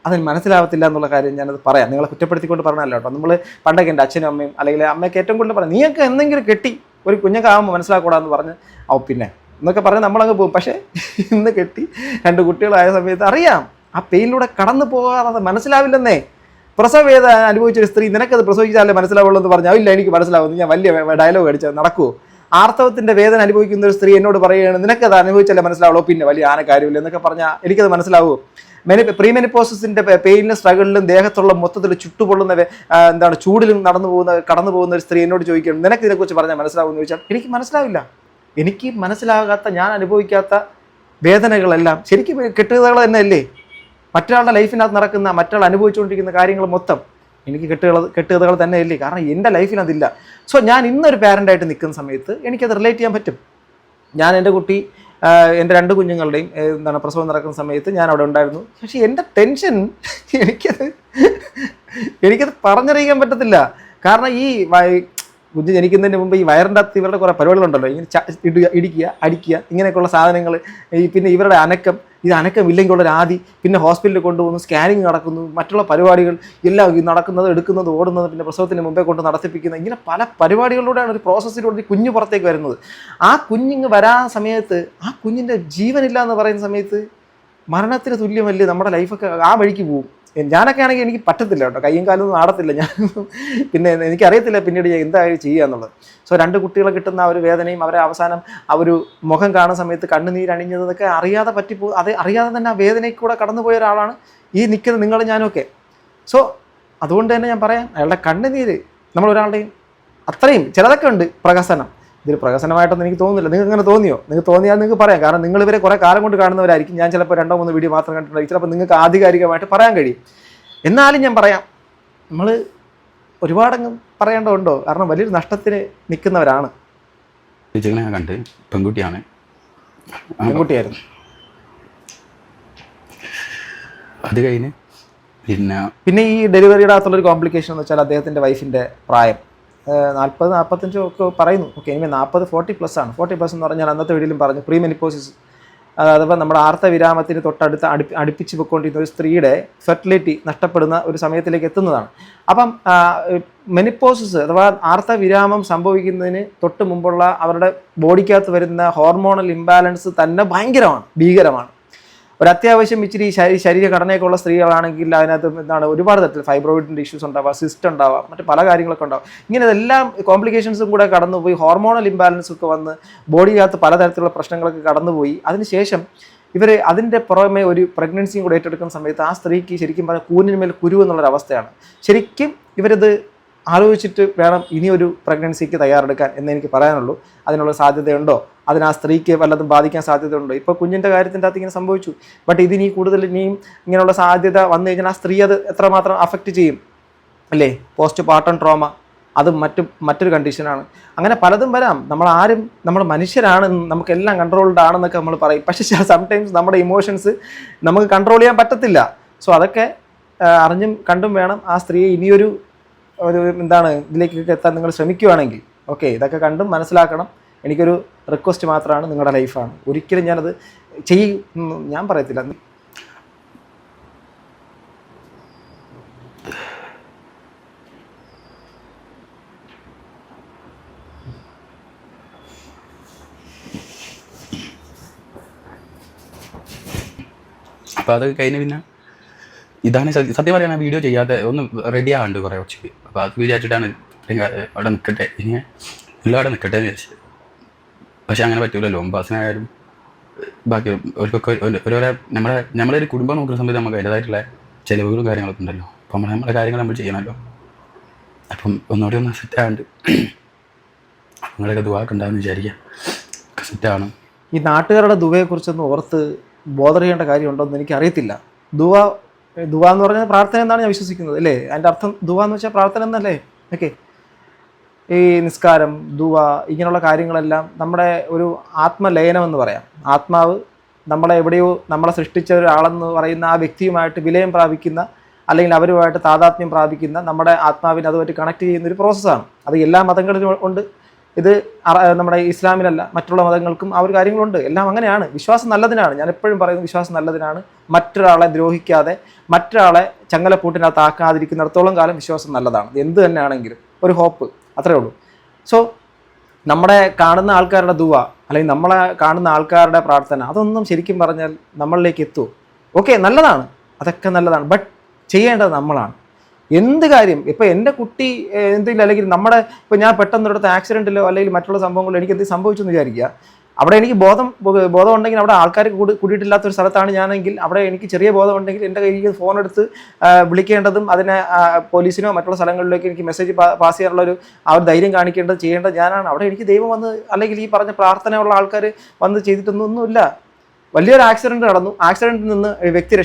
അതിന് മനസ്സിലാവത്തില്ല എന്നുള്ള കാര്യം ഞാനത് പറയാം. നിങ്ങളെ കുറ്റപ്പെടുത്തിക്കൊണ്ട് പറഞ്ഞല്ലോ കേട്ടോ. നമ്മൾ പണ്ടൊക്കെ എൻ്റെ അച്ഛനും അമ്മയും അല്ലെങ്കിൽ അമ്മയൊക്കെ ഏറ്റവും കൂടുതൽ പറയാം, നീയൊക്കെ എന്തെങ്കിലും കെട്ടി ഒരു കുഞ്ഞൊക്കെ ആകുമ്പോൾ മനസ്സിലാക്കൂടാന്ന് പറഞ്ഞ് പിന്നെ എന്നൊക്കെ പറഞ്ഞ് നമ്മളങ്ങ് പോകും. പക്ഷേ ഇന്ന് കെട്ടി 2 കുട്ടികളായ സമയത്ത് അറിയാം ആ പെയിനിലൂടെ കടന്നു പോകാതെ അത് മനസ്സിലാവില്ലെന്നേ. പ്രസവവേദന അനുഭവിച്ചൊരു സ്ത്രീ നിനക്കത് പ്രസവിച്ചാലേ മനസ്സിലാവുള്ളൂ എന്ന് പറഞ്ഞാൽ ഇല്ല എനിക്ക് മനസ്സിലാവുന്നു, ഞാൻ വലിയ ഡയലോഗ് അടിച്ചാൽ നടക്കുമോ? ആർത്തവത്തിൻ്റെ വേദന അനുഭവിക്കുന്ന ഒരു സ്ത്രീ എന്നോട് പറയുകയാണ് നിനക്കത് അനുഭവിച്ചാലേ മനസ്സിലാവുള്ളൂ, പിന്നെ വലിയ കാര്യമില്ല എന്നൊക്കെ പറഞ്ഞാൽ എനിക്കത് മനസ്സിലാവുമോ? പ്രീമെനിപ്പോസിൻ്റെ പെയിനിലും സ്ട്രഗിളിലും ദേഹത്തുള്ള മൊത്തത്തിൽ ചുട്ടുപൊള്ളുന്ന ചൂടിലും കടന്നു പോകുന്ന ഒരു സ്ത്രീ എന്നോട് ചോദിക്കണം നിനക്ക് ഇതിനെക്കുറിച്ച് പറഞ്ഞാൽ മനസ്സിലാവുമെന്ന് ചോദിച്ചാൽ എനിക്ക് മനസ്സിലാവില്ല. എനിക്ക് മനസ്സിലാകാത്ത, ഞാൻ അനുഭവിക്കാത്ത വേദനകളെല്ലാം ശരിക്കും കെട്ടുകഥകൾ തന്നെയല്ലേ? മറ്റൊരാളുടെ ലൈഫിനകത്ത് നടക്കുന്ന, മറ്റൊരാൾ അനുഭവിച്ചുകൊണ്ടിരിക്കുന്ന കാര്യങ്ങൾ മൊത്തം എനിക്ക് കെട്ടുകഥകൾ തന്നെയല്ലേ? കാരണം എൻ്റെ ലൈഫിൽ അതില്ല. സോ ഞാൻ ഇന്നൊരു പാരൻ്റായിട്ട് നിൽക്കുന്ന സമയത്ത് എനിക്കത് റിലേറ്റ് ചെയ്യാൻ പറ്റും. ഞാൻ എൻ്റെ കുട്ടി, എൻ്റെ 2 കുഞ്ഞുങ്ങളുടെയും പ്രസവം നടക്കുന്ന സമയത്ത് ഞാൻ അവിടെ ഉണ്ടായിരുന്നു. പക്ഷേ എൻ്റെ ടെൻഷൻ എനിക്കത് പറഞ്ഞറിയിക്കാൻ പറ്റത്തില്ല. കാരണം ഈ കുഞ്ഞ് ജനിക്കുന്നതിന് മുമ്പ് ഈ വയറിൻ്റെ അകത്ത് ഇവരുടെ കുറേ പരിപാടികളുണ്ടല്ലോ, ഇങ്ങനെ ഇടിക്കുക, അടിക്കുക, ഇങ്ങനെയൊക്കെയുള്ള സാധനങ്ങൾ. പിന്നെ ഇവരുടെ അനക്കമില്ലെങ്കിൽ ഉള്ളൊരു ആദി, പിന്നെ ഹോസ്പിറ്റലിൽ കൊണ്ടുപോകുന്നു, സ്കാനിങ് നടക്കുന്നു, മറ്റുള്ള പരിപാടികൾ എല്ലാം നടക്കുന്നത്, എടുക്കുന്നത്, ഓടുന്നത്, പിന്നെ പ്രസവത്തിന് മുമ്പേ കൊണ്ട് നടത്തിപ്പിക്കുന്നത്, ഇങ്ങനെ പല പരിപാടികളിലൂടെയാണ് ഒരു പ്രോസസ്സിലൂടെ കുഞ്ഞ് പുറത്തേക്ക് വരുന്നത്. ആ കുഞ്ഞിങ്ങ് വരാൻ സമയത്ത് ആ കുഞ്ഞിൻ്റെ ജീവനില്ല എന്ന് പറയുന്ന സമയത്ത് മരണത്തിന് തുല്യമല്ലേ നമ്മുടെ ലൈഫൊക്കെ? ആ വഴിക്ക് പോവും. ഞാനൊക്കെ ആണെങ്കിൽ എനിക്ക് പറ്റത്തില്ല കേട്ടോ, കയ്യും കാലൊന്നും ആടത്തില്ല ഞാൻ. പിന്നെ എനിക്കറിയത്തില്ല പിന്നീട് എന്തായി ചെയ്യുക എന്നുള്ളത്. സോ 2 കുട്ടികളെ കിട്ടുന്ന ആ ഒരു വേദനയും അവരെ അവസാനം ആ ഒരു മുഖം കാണുന്ന സമയത്ത് കണ്ണുനീരണിഞ്ഞതൊക്കെ അറിയാതെ അത് അറിയാതെ തന്നെ ആ വേദനയിൽ കൂടെ കടന്നുപോയ ഒരാളാണ് ഈ നിൽക്കുന്ന നിങ്ങൾ ഞാനൊക്കെ. സോ അതുകൊണ്ട് തന്നെ ഞാൻ പറയാം, അയാളുടെ കണ്ണുനീര് നമ്മൾ ഒരാളുടെയും അത്രയും ചിലതൊക്കെ ഉണ്ട് പ്രഹസനം. ഇതൊരു പ്രഹസനമായിട്ടൊന്നും എനിക്ക് തോന്നുന്നില്ല. നിങ്ങൾക്ക് അങ്ങനെ തോന്നിയോ? നിങ്ങൾക്ക് തോന്നിയാൽ നിങ്ങൾക്ക് പറയാം. കാരണം നിങ്ങൾ ഇവരെ കുറേ കാലം കൊണ്ട് കാണുന്നവരായിരിക്കും. ഞാൻ ചിലപ്പോൾ 2-3 വീഡിയോ മാത്രം കണ്ടിട്ടുണ്ടായിരിക്കും. ചിലപ്പോൾ നിങ്ങൾക്ക് ആധികാരികമായിട്ട് പറയാൻ കഴിയും. എന്നാലും ഞാൻ പറയാം, നമ്മൾ ഒരുപാടങ്ങ് പറയേണ്ടതുണ്ടോ? കാരണം വലിയൊരു നഷ്ടത്തിന് നിൽക്കുന്നവരാണ്. ഞാൻ കണ്ട് പെൺകുട്ടിയായിരുന്നു. അത് കഴിഞ്ഞ് പിന്നെ ഈ ഡെലിവറിയുടെ അകത്തുള്ളൊരു കോംപ്ലിക്കേഷൻ എന്ന് വെച്ചാൽ അദ്ദേഹത്തിൻ്റെ വൈഫിൻ്റെ പ്രായം. 40-45 ഒക്കെ പറയുന്നു. ഓക്കെ, ഇനി 40-40+ ആണ്. 40+ എന്ന് പറഞ്ഞാൽ അന്നത്തെ വീഡിയോയിലും പറഞ്ഞു, പ്രീ മെനിപ്പോസിസ്, അഥവാ നമ്മുടെ ആർത്തവിരാമത്തിന് തൊട്ടടുത്ത് അടുപ്പിച്ച് പോയിക്കൊണ്ടിരുന്ന ഒരു സ്ത്രീയുടെ ഫെർട്ടിലിറ്റി നഷ്ടപ്പെടുന്ന ഒരു സമയത്തിലേക്ക് എത്തുന്നതാണ്. അപ്പം മെനിപ്പോസിസ് അഥവാ ആർത്തവിരാമം സംഭവിക്കുന്നതിന് തൊട്ട് മുമ്പുള്ള അവരുടെ ബോഡിക്കകത്ത് വരുന്ന ഹോർമോണൽ ഇംബാലൻസ് തന്നെ ഭീകരമാണ്. ഒരു അത്യാവശ്യം ഇച്ചിരി ശരീരഘടനയൊക്കെ ഉള്ള സ്ത്രീകളാണെങ്കിൽ അതിനകത്ത് എന്താണ് ഒരുപാട് തരത്തിൽ ഫൈബ്രോയിഡിൻ്റെ ഇഷ്യൂസ് ഉണ്ടാവാം, സിസ്റ്റ് ഉണ്ടാവാം, മറ്റ് പല കാര്യങ്ങളൊക്കെ ഉണ്ടാവും. ഇങ്ങനെ ഇതെല്ലാം കോംപ്ലിക്കേഷൻസും കൂടെ കടന്നുപോയി ഹോർമോണൽ ഇംബാലൻസ് ഒക്കെ വന്ന് ബോഡിക്കകത്ത് പലതരത്തിലുള്ള പ്രശ്നങ്ങളൊക്കെ കടന്നുപോയി അതിനുശേഷം ഇവർ അതിൻ്റെ പുറമെ ഒരു പ്രഗ്നൻസിയും കൂടെ ഏറ്റെടുക്കുന്ന സമയത്ത് ആ സ്ത്രീക്ക് ശരിക്കും പറഞ്ഞാൽ കൂനിന്മേൽ കുരു എന്നുള്ളൊരവസ്ഥയാണ്. ശരിക്കും ഇവരിത് ആലോചിച്ചിട്ട് വേണം ഇനിയൊരു പ്രഗ്നൻസിക്ക് തയ്യാറെടുക്കാൻ എന്ന് എനിക്ക് പറയാനുള്ളൂ. അതിനുള്ള സാധ്യതയുണ്ടോ, അതിന് ആ സ്ത്രീക്ക് വല്ലതും ബാധിക്കാൻ സാധ്യതയുണ്ടോ? ഇപ്പോൾ കുഞ്ഞിൻ്റെ കാര്യത്തിൻ്റെ അകത്ത് ഇങ്ങനെ സംഭവിച്ചു, ബട്ട് ഇതിനി കൂടുതൽ ഇനിയും ഇങ്ങനെയുള്ള സാധ്യത വന്നു കഴിഞ്ഞാൽ ആ സ്ത്രീ അത് എത്രമാത്രം അഫക്റ്റ് ചെയ്യും അല്ലേ? പോസ്റ്റ് പാർട്ടം ട്രോമ, അത് മറ്റൊരു കണ്ടീഷനാണ്. അങ്ങനെ പലതും വരാം. നമ്മൾ മനുഷ്യരാണ്, നമുക്കെല്ലാം കൺട്രോൾഡ് ആണെന്നൊക്കെ നമ്മൾ പറയും. പക്ഷേ സംടൈംസ് നമ്മുടെ ഇമോഷൻസ് നമുക്ക് കൺട്രോൾ ചെയ്യാൻ പറ്റത്തില്ല. സോ അതൊക്കെ അറിഞ്ഞും കണ്ടും വേണം ആ സ്ത്രീയെ ഇനിയൊരു ഇതിലേക്കൊക്കെ എത്താൻ നിങ്ങൾ ശ്രമിക്കുകയാണെങ്കിൽ. ഓക്കെ, ഇതൊക്കെ കണ്ടും മനസ്സിലാക്കണം. എനിക്കൊരു റിക്വസ്റ്റ് മാത്രമാണ്, നിങ്ങളുടെ ലൈഫാണ്, ഒരിക്കലും ഞാനത് ഞാൻ പറയത്തില്ല. അപ്പോൾ അത് കഴിഞ്ഞ് പിന്നെ ഇതാണ് സത്യം പറയാൻ വീഡിയോ ചെയ്യാതെ ഒന്ന് റെഡി ആവുന്നുണ്ട് കുറേ ഉച്ചയ്ക്ക്. അപ്പോൾ അത് വിചാരിച്ചിട്ടാണ് അവിടെ നിൽക്കട്ടെ, ഇനി എല്ലാം അവിടെ നിൽക്കട്ടെ എന്ന് വിചാരിച്ചത്. പക്ഷെ അങ്ങനെ പറ്റൂലല്ലോ. ബസ്സിനായാലും ബാക്കി അവർക്കൊക്കെ നമ്മളൊരു കുടുംബം നോക്കുന്ന സമയത്ത് നമുക്ക് അതിൻ്റെതായിട്ടുള്ള ചിലവുകളും കാര്യങ്ങളൊക്കെ ഉണ്ടല്ലോ. അപ്പം നമ്മളെ കാര്യങ്ങൾ നമ്മൾ ചെയ്യണമല്ലോ. അപ്പം ഒന്നുകൂടി ഒന്ന് സെറ്റാണ്ട് നിങ്ങളൊക്കെ ദുവാക്ക് ഉണ്ടാകുമെന്ന് വിചാരിക്കാം. സെറ്റാണ്. ഈ നാട്ടുകാരുടെ ദുവയെക്കുറിച്ചൊന്നും ഓർത്ത് ബോധർ ചെയ്യേണ്ട കാര്യമുണ്ടോ എന്ന് എനിക്കറിയത്തില്ല. ദുവ എന്ന് പറഞ്ഞാൽ പ്രാർത്ഥന എന്നാണ് ഞാൻ വിശ്വസിക്കുന്നത് അല്ലേ? അതിൻ്റെ അർത്ഥം ദുവ എന്ന് വെച്ചാൽ പ്രാർത്ഥന എന്നല്ലേ? ഓക്കെ, ഈ നിസ്കാരം, ദുവ, ഇങ്ങനെയുള്ള കാര്യങ്ങളെല്ലാം നമ്മുടെ ഒരു ആത്മലയനം എന്ന് പറയാം. ആത്മാവ് നമ്മളെ സൃഷ്ടിച്ച ഒരാളെന്ന് പറയുന്ന ആ വ്യക്തിയുമായിട്ട് വിലയം പ്രാപിക്കുന്ന, അല്ലെങ്കിൽ അവരുമായിട്ട് താതാത്മ്യം പ്രാപിക്കുന്ന, നമ്മുടെ ആത്മാവിനെ അതുമായിട്ട് കണക്ട് ചെയ്യുന്ന ഒരു പ്രോസസ്സാണ്. അത് എല്ലാ മതങ്ങളിലും ഉണ്ട്. ഇത് നമ്മുടെ ഇസ്ലാമിലല്ല, മറ്റുള്ള മതങ്ങൾക്കും ആ ഒരു കാര്യങ്ങളുണ്ട്. എല്ലാം അങ്ങനെയാണ്. വിശ്വാസം നല്ലതിനാണ്. ഞാൻ എപ്പോഴും പറയുന്നത് വിശ്വാസം നല്ലതിനാണ്. മറ്റൊരാളെ ദ്രോഹിക്കാതെ, മറ്റൊരാളെ ചങ്ങലപ്പൂട്ടിനകത്ത് ആക്കാതിരിക്കുന്നിടത്തോളം കാലം വിശ്വാസം നല്ലതാണ്. എന്ത് തന്നെയാണെങ്കിലും ഒരു ഹോപ്പ്, അത്രേ ഉള്ളൂ. സോ നമ്മളെ കാണുന്ന ആൾക്കാരുടെ ദുവ, അല്ലെങ്കിൽ നമ്മളെ കാണുന്ന ആൾക്കാരുടെ പ്രാർത്ഥന, അതൊന്നും ശരിക്കും പറഞ്ഞാൽ നമ്മളിലേക്ക് എത്തുമോ? ഓക്കെ, നല്ലതാണ്, അതൊക്കെ നല്ലതാണ്. ബട്ട് ചെയ്യേണ്ടത് നമ്മളാണ്. എന്ത് കാര്യം, ഇപ്പോൾ എൻ്റെ കുട്ടി എന്തെങ്കിലും, അല്ലെങ്കിൽ ഇപ്പോൾ ഞാൻ പെട്ടെന്നൊരിടത്ത് ആക്സിഡൻറ്റിലോ അല്ലെങ്കിൽ മറ്റുള്ള സംഭവങ്ങളോ എനിക്ക് എന്തെങ്കിലും സംഭവിച്ചു എന്ന് വിചാരിക്കുക. അവിടെ എനിക്ക് ബോധം ഉണ്ടെങ്കിൽ, അവിടെ ആൾക്കാർ കൂടിയിട്ടില്ലാത്തൊരു സ്ഥലത്താണ് ഞാനെങ്കിൽ, അവിടെ എനിക്ക് ചെറിയ ബോധം ഉണ്ടെങ്കിൽ എൻ്റെ കയ്യിൽ ഫോൺ എടുത്ത് വിളിക്കേണ്ടതും അതിനെ പോലീസിനോ മറ്റുള്ള സ്ഥലങ്ങളിലേക്ക് എനിക്ക് മെസ്സേജ് പാസ് ചെയ്യാനുള്ള ആ ഒരു ധൈര്യം ചെയ്യേണ്ടത് ഞാനാണ്. അവിടെ എനിക്ക് ദൈവം വന്ന്, അല്ലെങ്കിൽ ഈ പറഞ്ഞ പ്രാർത്ഥനയുള്ള ആൾക്കാർ വന്ന് ചെയ്തിട്ടൊന്നുമില്ല. വലിയൊരു ആക്സിഡൻറ്റ് നടന്നു, ആക്സിഡൻറ്റിൽ നിന്ന് വ്യക്തി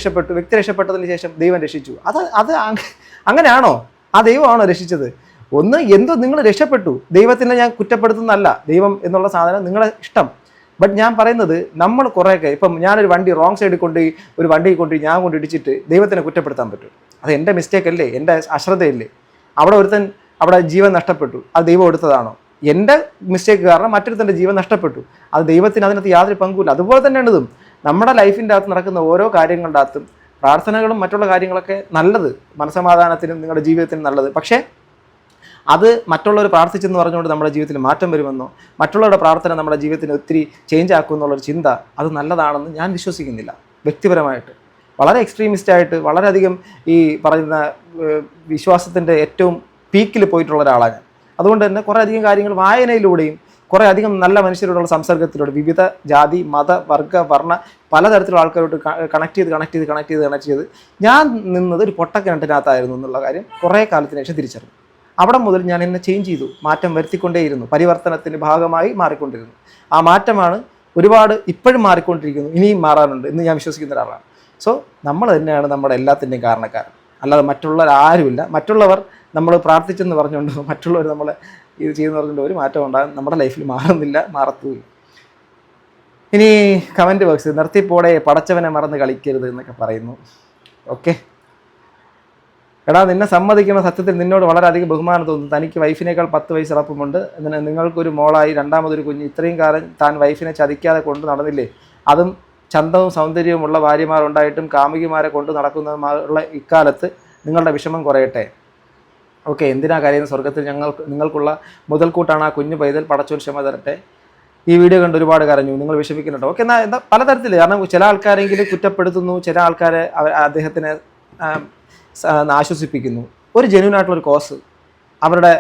രക്ഷപ്പെട്ടതിന് ശേഷം ദൈവം രക്ഷിച്ചു. അത് അങ്ങനെയാണോ? ആ ദൈവമാണോ രക്ഷിച്ചത്? നിങ്ങൾ രക്ഷപ്പെട്ടു. ദൈവത്തിനെ ഞാൻ കുറ്റപ്പെടുത്തുന്നതല്ല. ദൈവം എന്നുള്ള സാധനം നിങ്ങളുടെ ഇഷ്ടം. ബട്ട് ഞാൻ പറയുന്നത്, നമ്മൾ കുറേയൊക്കെ, ഇപ്പം ഞാനൊരു വണ്ടി റോങ് സൈഡിൽ കൊണ്ടുപോയി ഞാൻ കൊണ്ടിടിച്ചിട്ട് ദൈവത്തിനെ കുറ്റപ്പെടുത്താൻ പറ്റും? അത് എൻ്റെ മിസ്റ്റേക്ക് അല്ലേ? എൻ്റെ അശ്രദ്ധയല്ലേ? അവിടെ ജീവൻ നഷ്ടപ്പെട്ടു, അത് ദൈവം എടുത്തതാണോ? എൻ്റെ മിസ്റ്റേക്ക് കാരണം മറ്റൊരുത്തൻ്റെ ജീവൻ നഷ്ടപ്പെട്ടു, അത് ദൈവത്തിന് അതിനകത്ത് യാതൊരു പങ്കുമില്ല. അതുപോലെ തന്നെയാണ് ഇതും. നമ്മുടെ ലൈഫിൻ്റെ അകത്ത് നടക്കുന്ന ഓരോ കാര്യങ്ങളുടെ അകത്തും പ്രാർത്ഥനകളും മറ്റുള്ള കാര്യങ്ങളൊക്കെ നല്ലത്, മനസ്സമാധാനത്തിനും നിങ്ങളുടെ ജീവിതത്തിനും നല്ലത്. പക്ഷേ അത് മറ്റുള്ളവർ പ്രാർത്ഥിച്ചെന്ന് പറഞ്ഞുകൊണ്ട് നമ്മുടെ ജീവിതത്തിൽ മാറ്റം വരുമെന്നോ, മറ്റുള്ളവരുടെ പ്രാർത്ഥന നമ്മുടെ ജീവിതത്തിന് ഒത്തിരി ചേഞ്ച് ആക്കുമെന്നുള്ളൊരു ചിന്ത, അത് നല്ലതാണെന്ന് ഞാൻ വിശ്വസിക്കുന്നില്ല. വ്യക്തിപരമായിട്ട് വളരെ എക്സ്ട്രീമിസ്റ്റായിട്ട്, വളരെയധികം ഈ പറയുന്ന വിശ്വാസത്തിൻ്റെ ഏറ്റവും പീക്കിൽ പോയിട്ടുള്ള ഒരാളാണ് ഞാൻ. അതുകൊണ്ട് തന്നെ കുറേ അധികം കാര്യങ്ങൾ വായനയിലൂടെയും കുറേ അധികം നല്ല മനുഷ്യരോടുള്ള സംസർഗത്തിലൂടെ, വിവിധ ജാതി, മത, വർഗ, വർണ്ണ, പലതരത്തിലുള്ള ആൾക്കാരോട് കണക്ട് ചെയ്ത് ഞാൻ നിന്നത് ഒരു പൊട്ടക്കിണറ്റിനകത്തായിരുന്നു എന്നുള്ള കാര്യം കുറേ കാലത്തിന് ശേഷം തിരിച്ചറിഞ്ഞു. അവിടെ മുതൽ ഞാൻ എന്നെ ചേഞ്ച് ചെയ്തു, മാറ്റം വരുത്തിക്കൊണ്ടേയിരുന്നു, പരിവർത്തനത്തിൻ്റെ ഭാഗമായി മാറിക്കൊണ്ടിരുന്നു. ആ മാറ്റമാണ് ഒരുപാട് ഇപ്പോഴും മാറിക്കൊണ്ടിരിക്കുന്നു, ഇനിയും മാറാനുണ്ട് എന്ന് ഞാൻ വിശ്വസിക്കുന്ന ഒരാളാണ്. സോ നമ്മൾ തന്നെയാണ് നമ്മുടെ എല്ലാത്തിൻ്റെയും കാരണക്കാരൻ, അല്ലാതെ മറ്റുള്ളവരാരുമില്ല. മറ്റുള്ളവർ നമ്മൾ പ്രാർത്ഥിച്ചെന്ന് പറഞ്ഞുകൊണ്ട്, മറ്റുള്ളവർ നമ്മളെ ഇത് ചെയ്യുന്ന പറഞ്ഞുകൊണ്ട് ഒരു മാറ്റം ഉണ്ടാകും നമ്മുടെ ലൈഫിൽ മാറത്തുമില്ല. ഇനി കമൻറ്റ് ബോക്സ്, നിർത്തിപ്പോടെ പടച്ചവനെ മറന്ന് കളിക്കരുത് എന്നൊക്കെ പറയുന്നു. ഓക്കെ, എടാ നിന്നെ സമ്മതിക്കുന്ന സത്യത്തിൽ നിന്നോട് വളരെയധികം ബഹുമാനം തോന്നുന്നു. തനിക്ക് വൈഫിനേക്കാൾ 10 വയസ്സ് ഇളപ്പമുണ്ട്. എന്നിട്ട് നിങ്ങൾക്കൊരു മോളായി, രണ്ടാമതൊരു കുഞ്ഞ്. ഇത്രയും കാലം താൻ വൈഫിനെ ചതിക്കാതെ കൊണ്ട് നടന്നില്ലേ? അതും ചന്തവും സൗന്ദര്യവുമുള്ള ഭാര്യമാരുണ്ടായിട്ടും കാമുകിമാരെ കൊണ്ട് നടക്കുന്നതുമായുള്ള ഇക്കാലത്ത് നിങ്ങളുടെ വിഷമം കുറയട്ടെ. ഓക്കെ, എന്തിനാ കാര്യം? സ്വർഗത്തിൽ നിങ്ങൾക്കുള്ള മുതൽക്കൂട്ടാണ് ആ കുഞ്ഞു പൈതൽ. പടച്ചോൻ ക്ഷമ തരട്ടെ. ഈ വീഡിയോ കണ്ട് ഒരുപാട് കരഞ്ഞു, നിങ്ങൾ വിഷമിക്കുന്നുണ്ടോ? ഓക്കെ, എന്താ പലതരത്തിൽ. കാരണം ചില ആൾക്കാരെങ്കിലും കുറ്റപ്പെടുത്തുന്നു, ചില ആൾക്കാരെ അദ്ദേഹത്തിനെ ആശ്വസിപ്പിക്കുന്നു. ഒരു ജെന്യൂൻ ആയിട്ടുള്ളൊരു കോസ് അവരുടെ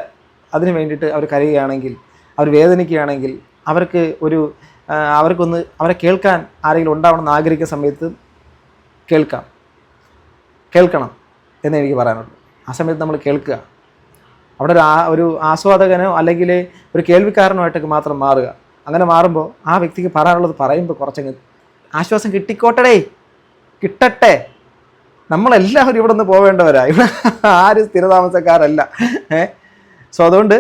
അതിന് വേണ്ടിയിട്ട് അവർ കരയുകയാണെങ്കിൽ, അവർ വേദനിക്കുകയാണെങ്കിൽ, അവർക്കൊന്ന് അവരെ കേൾക്കാൻ ആരെങ്കിലും ഉണ്ടാവണമെന്ന് ആഗ്രഹിക്കുന്ന സമയത്ത് കേൾക്കണം എന്നേ എനിക്ക് പറയാനുള്ളൂ. ആ സമയത്ത് നമ്മൾ കേൾക്കുക. അവിടെ ഒരു ആസ്വാദകനോ അല്ലെങ്കിൽ ഒരു കേൾവിക്കാരനോ ആയിട്ടൊക്കെ മാത്രം മാറുക. അങ്ങനെ മാറുമ്പോൾ ആ വ്യക്തിക്ക് പറയാനുള്ളത് പറയുമ്പോൾ കുറച്ചങ്ങ് ആശ്വാസം കിട്ടട്ടെ. നമ്മളെല്ലാവരും ഇവിടെ നിന്ന് പോവേണ്ടവരാ. ഇവിടെ ആരും സ്ഥിരതാമസക്കാരല്ല. സോ അതുകൊണ്ട്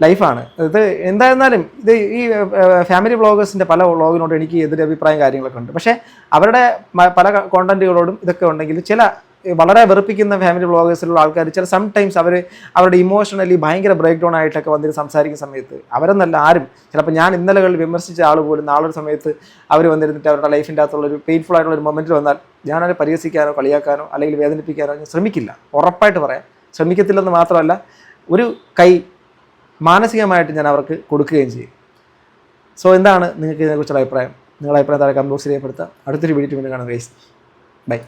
ലൈഫാണ് ഇത്. എന്തായിരുന്നാലും ഈ ഫാമിലി വ്ളോഗേഴ്സിൻ്റെ പല വ്ളോഗിനോട് എനിക്ക് എതിരഭിപ്രായം കാര്യങ്ങളൊക്കെ ഉണ്ട്. പക്ഷേ അവരുടെ പല കോണ്ടന്റുകളോടും ഇതൊക്കെ ഉണ്ടെങ്കിൽ ചില വളരെ വെറുപ്പിക്കുന്ന ഫാമിലി വ്ളോഗേഴ്സിലുള്ള ആൾക്കാർ സംടൈംസ് അവരുടെ ഇമോഷണലി ഭയങ്കര ബ്രേക്ക് ഡൗൺ ആയിട്ടൊക്കെ വന്നിട്ട് സംസാരിക്കുന്ന സമയത്ത് അവരെന്നല്ല ആരും, ചിലപ്പോൾ ഞാൻ ഇന്നലകളിൽ വിമർശിച്ച ആൾ പോലും നാളൊരു സമയത്ത് അവർ വന്നിരുന്നിട്ട് അവരുടെ ലൈഫിൻ്റെ അകത്തുള്ളൊരു പെയിൻഫുൾ ആയിട്ടുള്ളൊരു മൊമെൻറ്റിൽ വന്നാൽ ഞാനത് പരിഹസിക്കാനോ കളിയാക്കാനോ അല്ലെങ്കിൽ വേദനിപ്പിക്കാനോ ഞാൻ ശ്രമിക്കില്ല. ഉറപ്പായിട്ട് പറയാം, ശ്രമിക്കത്തില്ലെന്ന് മാത്രമല്ല, ഒരു കൈ മാനസികമായിട്ട് ഞാൻ അവർക്ക് കൊടുക്കുകയും ചെയ്യും. സോ എന്താണ് നിങ്ങൾക്ക് ഇതിനെക്കുറിച്ചുള്ള അഭിപ്രായം? നിങ്ങളുടെ അഭിപ്രായം താഴെ കമന്റ് ബോക്സിൽ രേഖപ്പെടുത്താം. അടുത്തൊരു വീഡിയോ കാണാം ഗൈസ്. ബൈ.